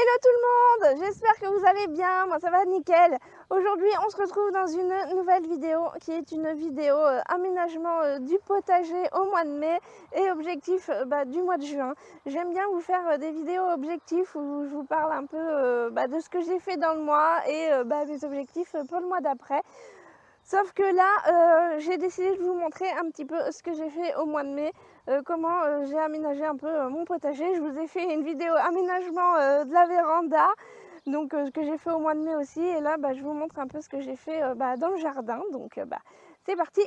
Hello tout le monde, j'espère que vous allez bien, moi ça va nickel. Aujourd'hui on se retrouve dans une nouvelle vidéo qui est une vidéo aménagement du potager au mois de mai et objectif du mois de juin. J'aime bien vous faire des vidéos objectifs où je vous parle un peu de ce que j'ai fait dans le mois et mes objectifs pour le mois d'après. Sauf que là, j'ai décidé de vous montrer un petit peu ce que j'ai fait au mois de mai, comment j'ai aménagé un peu mon potager. Je vous ai fait une vidéo aménagement de la véranda, donc ce que j'ai fait au mois de mai aussi. Et là, je vous montre un peu ce que j'ai fait dans le jardin. Donc, c'est parti!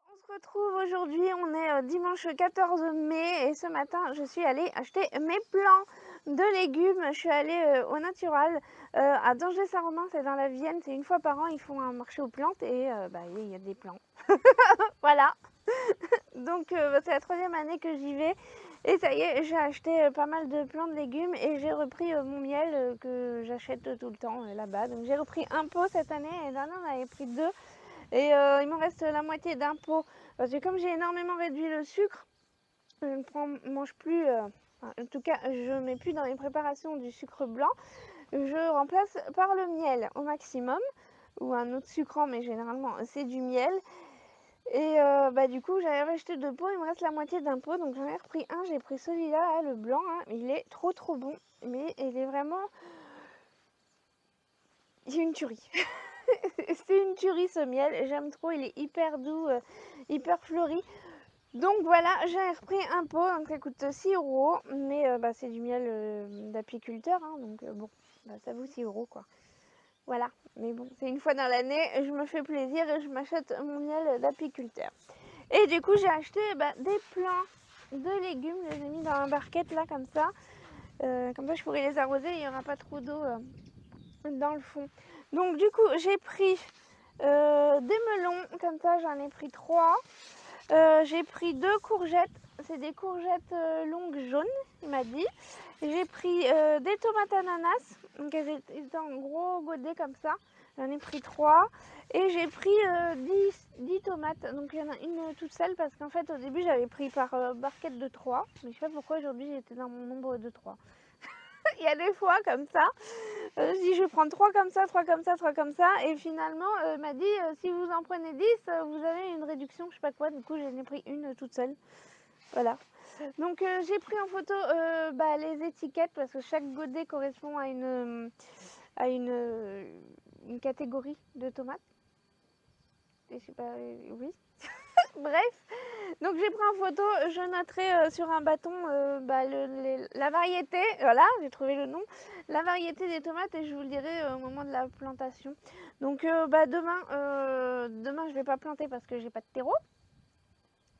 On se retrouve aujourd'hui, on est dimanche 14 mai et ce matin je suis allée acheter mes plants de légumes. Je suis allée au Natural à Danger-Saint-Romain, c'est dans la Vienne, c'est une fois par an, ils font un marché aux plantes et il y a des plants. Voilà. Donc c'est la troisième année que j'y vais et ça y est, j'ai acheté pas mal de plants de légumes et j'ai repris mon miel que j'achète tout le temps là-bas. Donc j'ai repris un pot cette année et l'année on avait pris deux. Et il me reste la moitié d'un pot parce que comme j'ai énormément réduit le sucre, je ne mange plus, en tout cas je ne mets plus dans les préparations du sucre blanc, je remplace par le miel au maximum ou un autre sucrant, mais généralement c'est du miel. Et du coup j'avais acheté deux pots, il me reste la moitié d'un pot, donc j'en ai repris un, j'ai pris celui-là, le blanc, il est trop bon, mais il est vraiment, c'est une tuerie. C'est une tuerie ce miel, j'aime trop, il est hyper doux, hyper fleuri. Donc voilà, j'ai repris un pot, donc ça coûte 6 €, mais c'est du miel d'apiculteur, donc ça vaut 6 € quoi. Voilà, mais bon, c'est une fois dans l'année, je me fais plaisir et je m'achète mon miel d'apiculteur. Et du coup, j'ai acheté des plants de légumes, je les ai mis dans un barquette là comme ça je pourrais les arroser, il n'y aura pas trop d'eau dans le fond. Donc du coup j'ai pris des melons, comme ça j'en ai pris 3. J'ai pris 2 courgettes, c'est des courgettes longues jaunes, il m'a dit. J'ai pris des tomates ananas, donc elles étaient en gros godets comme ça, j'en ai pris 3. Et j'ai pris 10 tomates, donc il y en a une toute seule parce qu'en fait au début j'avais pris par barquette de 3, mais je sais pas pourquoi aujourd'hui j'étais dans mon nombre de 3. Il y a des fois comme ça, je dis je vais prendre 3 comme ça, 3 comme ça, 3 comme ça, et finalement elle m'a dit si vous en prenez 10, vous avez une réduction, je sais pas quoi, du coup j'en ai pris une toute seule. Voilà. Donc j'ai pris en photo les étiquettes parce que chaque godet correspond à une catégorie de tomates. Et je sais pas, oui. Bref, donc j'ai pris en photo, je noterai sur un bâton la variété, voilà, j'ai trouvé le nom, la variété des tomates et je vous le dirai au moment de la plantation. Donc demain je vais pas planter parce que j'ai pas de terreau,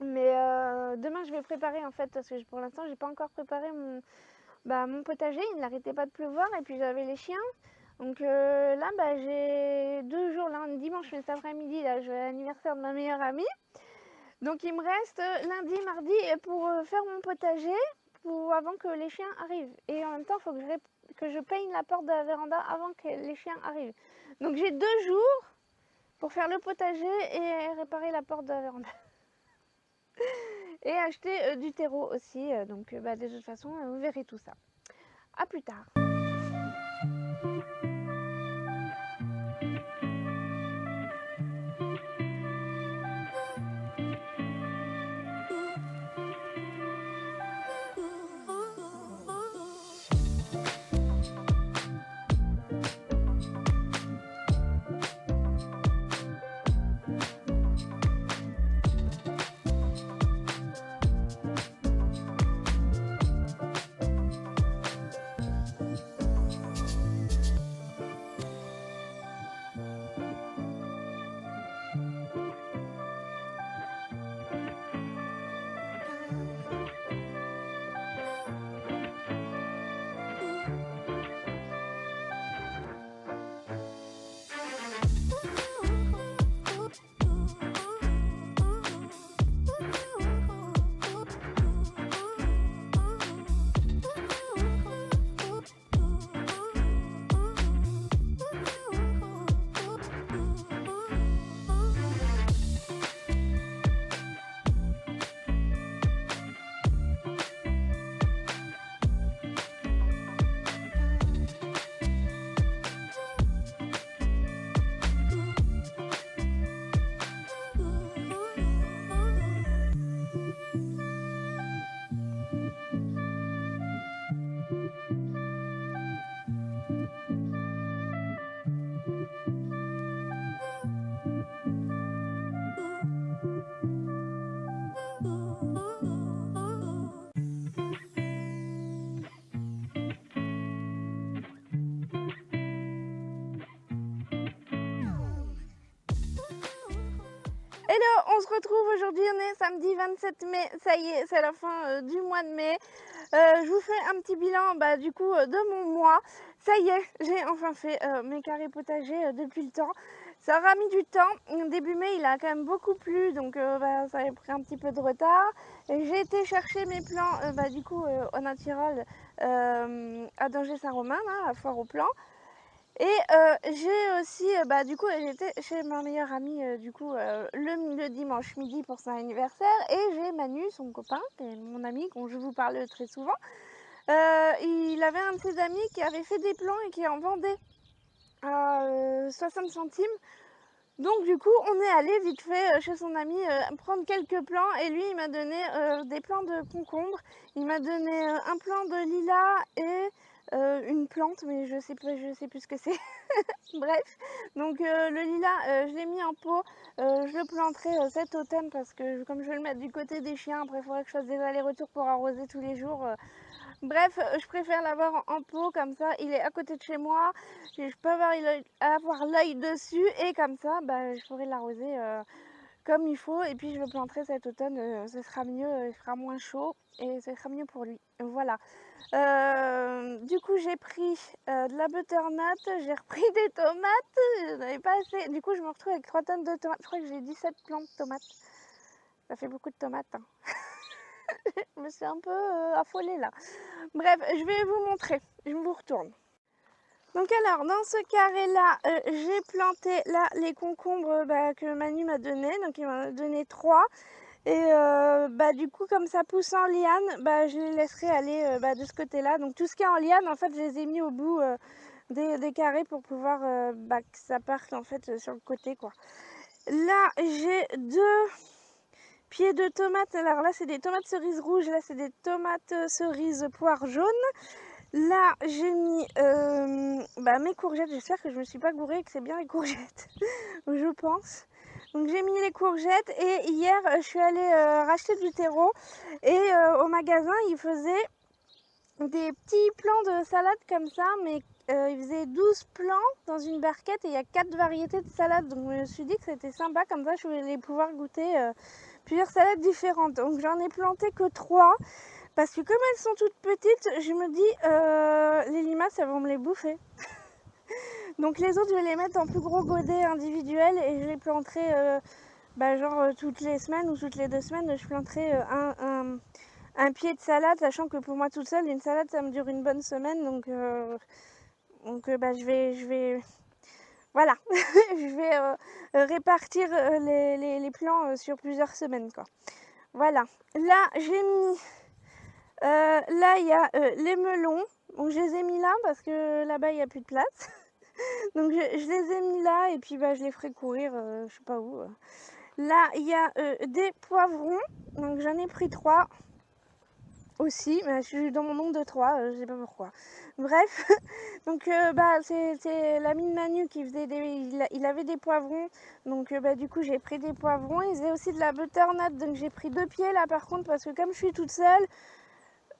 mais demain je vais préparer en fait parce que pour l'instant j'ai pas encore préparé mon potager, il n'arrêtait pas de pleuvoir et puis j'avais les chiens. Donc là j'ai 2 jours, là dimanche cet après-midi, là je vais à l'anniversaire de ma meilleure amie. Donc il me reste lundi, mardi pour faire mon potager avant que les chiens arrivent. Et en même temps, il faut que je peigne la porte de la véranda avant que les chiens arrivent. Donc j'ai 2 jours pour faire le potager et réparer la porte de la véranda. Et acheter du terreau aussi. Donc de toute façon, vous verrez tout ça. A plus tard. Hello, on se retrouve aujourd'hui, on est samedi 27 mai, ça y est, c'est la fin du mois de mai. Je vous fais un petit bilan du coup de mon mois. Ça y est, j'ai enfin fait mes carrés potagers depuis le temps. Ça aura mis du temps, début mai il a quand même beaucoup plu, donc ça a pris un petit peu de retard. J'ai été chercher mes plants du coup en Tyrol à Danger-Saint-Romain, à Foire aux Plants. Et j'ai aussi, du coup, j'étais chez ma meilleure amie du coup le dimanche midi pour son anniversaire, et j'ai Manu, son copain, qui est mon ami, dont je vous parle très souvent. Il avait un de ses amis qui avait fait des plans et qui en vendait à 60 centimes. Donc du coup, on est allé vite fait chez son ami prendre quelques plants, et lui, il m'a donné des plants de concombre. Il m'a donné un plant de lilas et une plante, mais je sais plus ce que c'est. Bref, donc le lilas, je l'ai mis en pot. Je le planterai cet automne parce que comme je vais le mettre du côté des chiens, après il faudrait que je fasse des allers-retours pour arroser tous les jours. Bref, je préfère l'avoir en pot, comme ça il est à côté de chez moi, je peux avoir l'œil dessus, et comme ça je pourrai l'arroser comme il faut, et puis je le planterai cet automne, ce sera mieux, il fera moins chaud et ce sera mieux pour lui. Voilà. Du coup j'ai pris de la butternut, j'ai repris des tomates, j'en avais pas assez, du coup je me retrouve avec 3 tonnes de tomates, je crois que j'ai 17 plants de tomates, ça fait beaucoup de tomates, hein. Je me suis un peu affolée là. Bref, je vais vous montrer, je vous retourne. Donc alors, dans ce carré-là, j'ai planté là les concombres que Manu m'a donné. Donc il m'en a donné 3. Et du coup, comme ça pousse en liane, je les laisserai aller de ce côté-là. Donc tout ce qui est en liane, en fait, je les ai mis au bout des carrés pour pouvoir que ça parte en fait sur le côté, quoi. Là, j'ai 2 pieds de tomates. Alors là, c'est des tomates cerises rouges. Là, c'est des tomates cerises poire jaune. Là, j'ai mis mes courgettes. J'espère que je me suis pas gourée et que c'est bien les courgettes, je pense. Donc j'ai mis les courgettes, et hier, je suis allée racheter du terreau, et au magasin, ils faisaient des petits plants de salade comme ça, mais ils faisaient 12 plants dans une barquette, et il y a 4 variétés de salade. Donc je me suis dit que c'était sympa, comme ça je vais pouvoir goûter plusieurs salades différentes. Donc j'en ai planté que 3. Parce que comme elles sont toutes petites, je me dis, les limaces, elles vont me les bouffer. Donc les autres, je vais les mettre en plus gros godets individuels, et je les planterai toutes les semaines ou toutes les 2 semaines, je planterai un pied de salade, sachant que pour moi toute seule, une salade, ça me dure une bonne semaine. Donc je vais voilà, je vais répartir les plants sur plusieurs semaines, quoi. Voilà, là j'ai mis... là, il y a les melons. Donc, je les ai mis là parce que là-bas, il n'y a plus de place. Donc, je les ai mis là, et puis je les ferai courir, je sais pas où. Là, il y a des poivrons. Donc, j'en ai pris 3 aussi. Mais je suis dans mon nombre de 3, je sais pas pourquoi. Bref, donc c'est l'ami de Manu qui faisait il avait des poivrons. Donc, du coup, j'ai pris des poivrons. Il faisait aussi de la butternut. Donc, j'ai pris 2 pieds là, par contre, parce que comme je suis toute seule,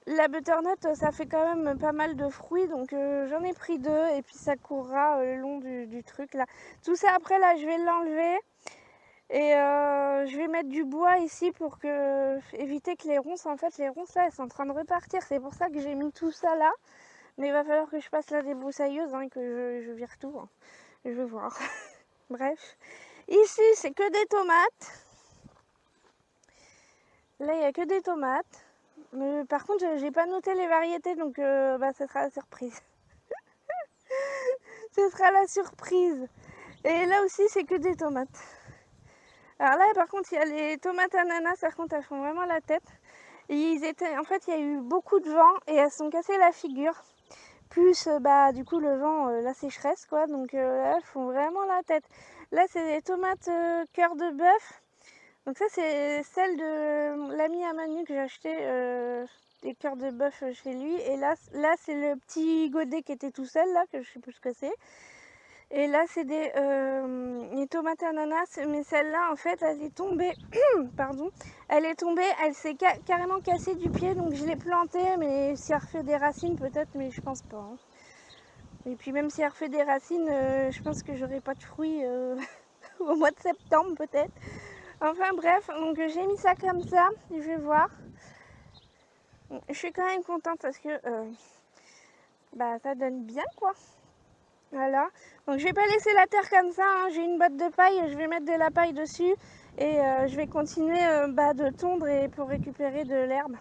la butternut, ça fait quand même pas mal de fruits, donc j'en ai pris 2, et puis ça courra le long du truc là. Tout ça après là, je vais l'enlever, et je vais mettre du bois ici pour éviter que les ronces, en fait les ronces là, elles sont en train de repartir. C'est pour ça que j'ai mis tout ça là, mais il va falloir que je passe la débroussailleuse, et que je vire tout, hein. Je vais voir. Bref, ici c'est que des tomates. Là il n'y a que des tomates. Mais par contre, j'ai pas noté les variétés, donc ce sera la surprise. Ce sera la surprise. Et là aussi, c'est que des tomates. Alors là, par contre, il y a les tomates ananas, par contre, elles font vraiment la tête. Et en fait, il y a eu beaucoup de vent, et elles se sont cassées la figure. Plus, du coup, le vent, la sécheresse, quoi. Donc là, elles font vraiment la tête. Là, c'est des tomates cœur de bœuf. Donc ça, c'est celle de l'ami à Manu que j'ai acheté des cœurs de bœuf chez lui. Et là c'est le petit godet qui était tout seul, là, que je sais plus ce que c'est. Et là, c'est des tomates ananas. Mais celle-là, en fait, elle est tombée. Pardon. Elle est tombée, elle s'est carrément cassée du pied. Donc je l'ai plantée, mais si elle refait des racines, peut-être, mais je pense pas, hein. Et puis même si elle refait des racines, je pense que j'aurai pas de fruits au mois de septembre, peut-être. Enfin bref, donc j'ai mis ça comme ça, je vais voir. Je suis quand même contente parce que bah, ça donne bien quoi. Voilà, donc je vais pas laisser la terre comme ça, hein. J'ai une botte de paille, je vais mettre de la paille dessus et je vais continuer de tondre et pour récupérer de l'herbe.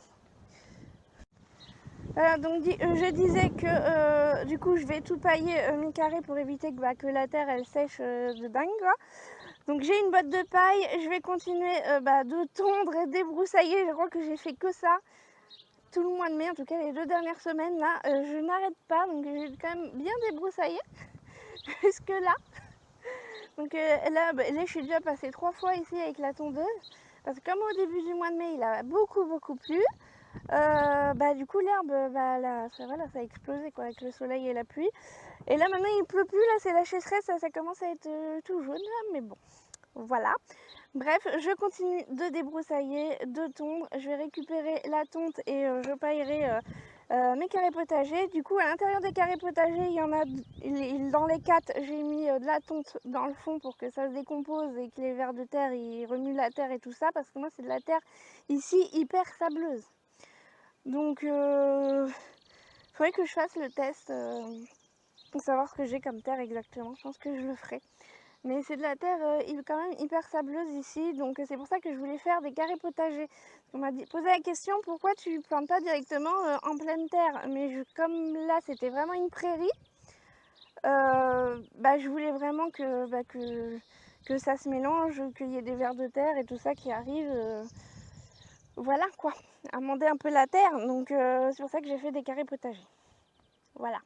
Voilà, donc je disais que du coup je vais tout pailler mi-carré pour éviter que la terre elle sèche de dingue quoi. Donc j'ai une botte de paille, je vais continuer de tondre et débroussailler, je crois que j'ai fait que ça tout le mois de mai, en tout cas les 2 dernières semaines là, je n'arrête pas, donc j'ai quand même bien débroussaillé jusque là. Donc là, je suis déjà passée 3 fois ici avec la tondeuse, parce que comme au début du mois de mai il a beaucoup plu, du coup l'herbe là, ça a explosé quoi, avec le soleil et la pluie. Et là maintenant il pleut plus, là c'est la sécheresse, ça commence à être tout jaune là, mais bon, voilà. Bref, je continue de débroussailler, de tondre, je vais récupérer la tonte et je paillerai mes carrés potagers. Du coup à l'intérieur des carrés potagers, il y en a dans les 4, j'ai mis de la tonte dans le fond pour que ça se décompose et que les vers de terre ils remuent la terre et tout ça, parce que moi c'est de la terre ici hyper sableuse. Donc faudrait que je fasse le test pour savoir ce que j'ai comme terre exactement. Je pense que je le ferai. Mais c'est de la terre quand même hyper sableuse ici, donc c'est pour ça que je voulais faire des carrés potagers. On m'a posé la question pourquoi tu plantes pas directement en pleine terre. Mais comme là c'était vraiment une prairie, je voulais vraiment que ça se mélange, qu'il y ait des vers de terre et tout ça qui arrivent. Voilà quoi, amender un peu la terre. Donc c'est pour ça que j'ai fait des carrés potagers. Voilà.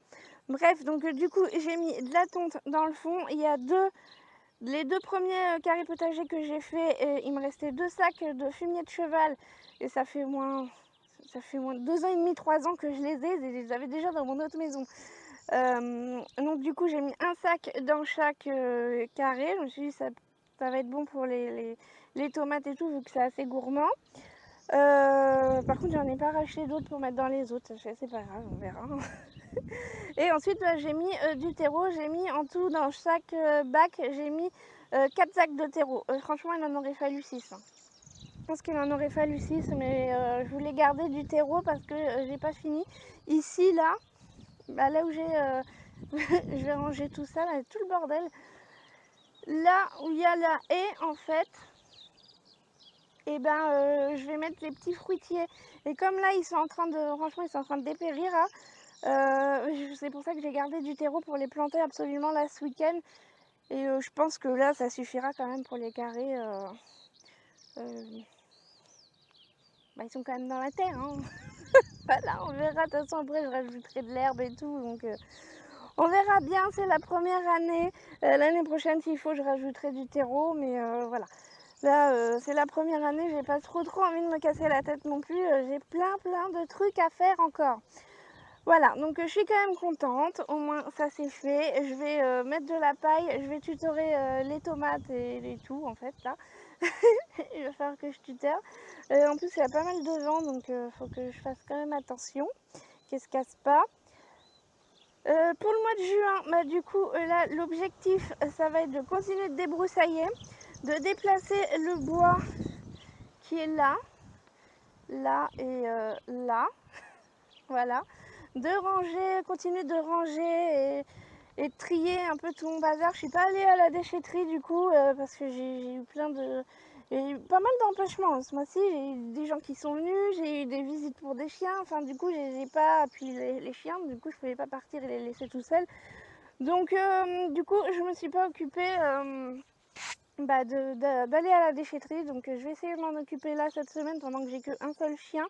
Bref, donc du coup j'ai mis de la tonte dans le fond. Il y a les 2 premiers carrés potagers que j'ai fait, il me restait 2 sacs de fumier de cheval. Et ça fait moins 2 ans et demi, 3 ans que je les ai. Je les avais déjà dans mon autre maison. Donc du coup j'ai mis un sac dans chaque carré. Je me suis dit ça va être bon pour les tomates et tout, vu que c'est assez gourmand. Par contre j'en ai pas racheté d'autres pour mettre dans les autres, c'est pas grave, on verra. Et ensuite j'ai mis du terreau, j'ai mis en tout dans chaque bac, j'ai mis 4 sacs de terreau. Franchement il en aurait fallu 6. Hein. Je pense qu'il en aurait fallu 6, mais je voulais garder du terreau parce que j'ai pas fini. Ici là, là où j'ai je vais ranger tout ça, là, tout le bordel. Là où il y a la haie en fait, et je vais mettre les petits fruitiers. Et comme là ils sont en train de dépérir là, c'est pour ça que j'ai gardé du terreau pour les planter absolument là ce week-end. Et je pense que là ça suffira quand même pour les carrés. Ils sont quand même dans la terre. Hein. Voilà, on verra. De toute façon après je rajouterai de l'herbe et tout. Donc on verra bien, c'est la première année. L'année prochaine s'il faut je rajouterai du terreau. Mais voilà. Là, c'est la première année, j'ai pas trop envie de me casser la tête non plus. J'ai plein de trucs à faire encore. Voilà, donc je suis quand même contente. Au moins, ça c'est fait. Je vais mettre de la paille. Je vais tutorer les tomates et tout, en fait, là. Il va falloir que je tuteur. En plus, il y a pas mal de vent, donc faut que je fasse quand même attention qu'elle se casse pas. Pour le mois de juin, du coup, là, l'objectif, ça va être de continuer de débroussailler, de déplacer le bois qui est là et là, voilà, de ranger, continuer de ranger et de trier un peu tout mon bazar. Je suis pas allée à la déchetterie du coup parce que j'ai eu pas mal d'empêchements ce mois-ci. J'ai eu des gens qui sont venus, j'ai eu des visites pour des chiens, enfin du coup j'ai pas appuyé les chiens, du coup je pouvais pas partir et les laisser tout seuls. Donc du coup je me suis pas occupée d'aller à la déchetterie, donc je vais essayer de m'en occuper là cette semaine pendant que j'ai qu'un seul chien.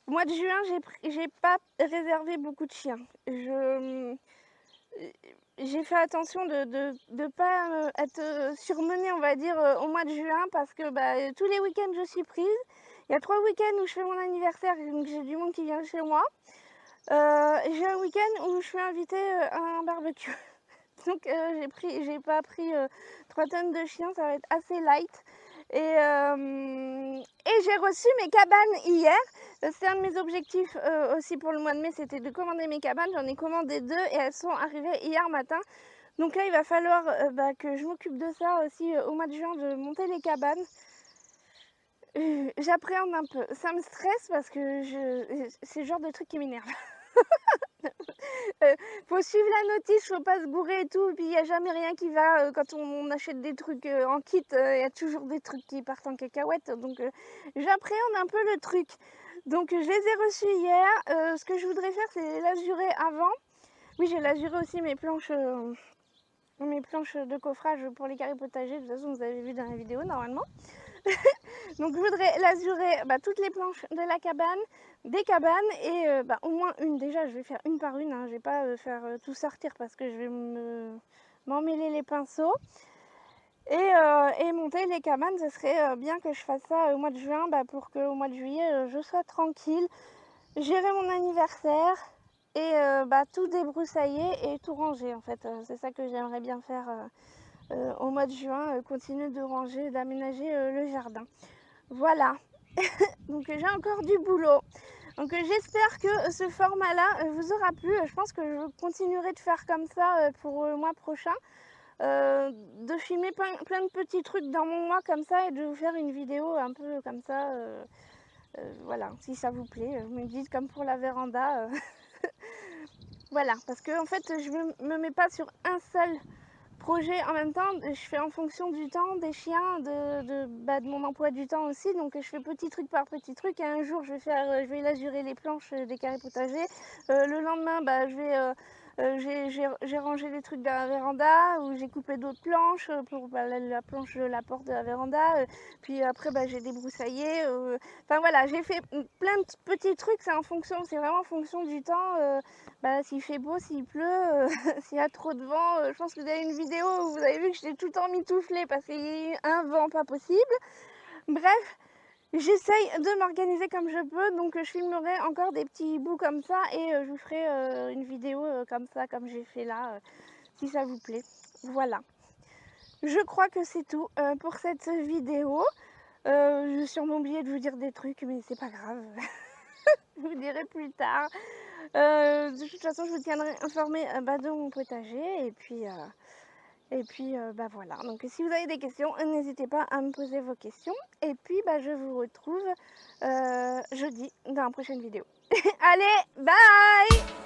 Au mois de juin, j'ai pas réservé beaucoup de chiens. J'ai fait attention de pas être surmenée, on va dire, au mois de juin parce que tous les week-ends je suis prise. Il y a 3 week-ends où je fais mon anniversaire, donc j'ai du monde qui vient chez moi. J'ai un week-end où je suis invitée à un barbecue. Donc j'ai pas pris 3 tonnes de chiens, ça va être assez light. Et j'ai reçu mes cabanes hier. C'est un de mes objectifs aussi pour le mois de mai, c'était de commander mes cabanes. J'en ai commandé 2 et elles sont arrivées hier matin. Donc là, il va falloir que je m'occupe de ça aussi au mois de juin, de monter les cabanes. J'appréhende un peu. Ça me stresse parce que c'est le genre de truc qui m'énerve. Faut suivre la notice, faut pas se gourer et tout, et puis il n'y a jamais rien qui va quand on achète des trucs en kit, il y a toujours des trucs qui partent en cacahuète, donc j'appréhende un peu le truc. Donc je les ai reçus hier. Ce que je voudrais faire, c'est les lasurer avant. Oui, j'ai lasuré aussi mes planches de coffrage pour les carrés potagers. De toute façon, vous avez vu dans la vidéo normalement. Donc je voudrais lasurer toutes les planches de la cabane, des cabanes, et au moins une. Déjà, je vais faire une par une, hein. Je vais pas faire tout sortir parce que je vais m'emmêler les pinceaux. Et monter les cabanes, ce serait bien que je fasse ça au mois de juin, pour qu'au mois de juillet, je sois tranquille, gérer mon anniversaire et tout débroussailler et tout ranger. En fait, c'est ça que j'aimerais bien faire au mois de juin, continuer de ranger, d'aménager le jardin. Voilà. Donc j'ai encore du boulot. Donc j'espère que ce format-là vous aura plu. Je pense que je continuerai de faire comme ça pour le mois prochain. De filmer plein de petits trucs dans mon mois comme ça et de vous faire une vidéo un peu comme ça. Voilà, si ça vous plaît, vous me dites comme pour la véranda. Voilà, parce que en fait je me mets pas sur un seul projet en même temps, je fais en fonction du temps, des chiens, de mon emploi du temps aussi, donc je fais petit truc par petit truc, et un jour je vais lasurer les planches des carrés potagers, le lendemain j'ai rangé des trucs de la véranda, ou j'ai coupé d'autres planches pour la planche de la porte de la véranda, puis après j'ai débroussaillé, enfin voilà, j'ai fait plein de petits trucs, c'est vraiment en fonction du temps. S'il fait beau, s'il pleut, s'il y a trop de vent, je pense que vous avez une vidéo où vous avez vu que j'étais tout le temps mitouflée parce qu'il y a eu un vent pas possible. Bref, j'essaye de m'organiser comme je peux, donc je filmerai encore des petits bouts comme ça et je vous ferai une vidéo comme ça, comme j'ai fait là, si ça vous plaît. Voilà. Je crois que c'est tout pour cette vidéo. Je vais sûrement oublié de vous dire des trucs, mais c'est pas grave. Je vous dirai plus tard. De toute façon, je vous tiendrai informé de mon potager. Et puis, voilà. Donc, si vous avez des questions, n'hésitez pas à me poser vos questions. Et puis, je vous retrouve jeudi dans la prochaine vidéo. Allez, bye!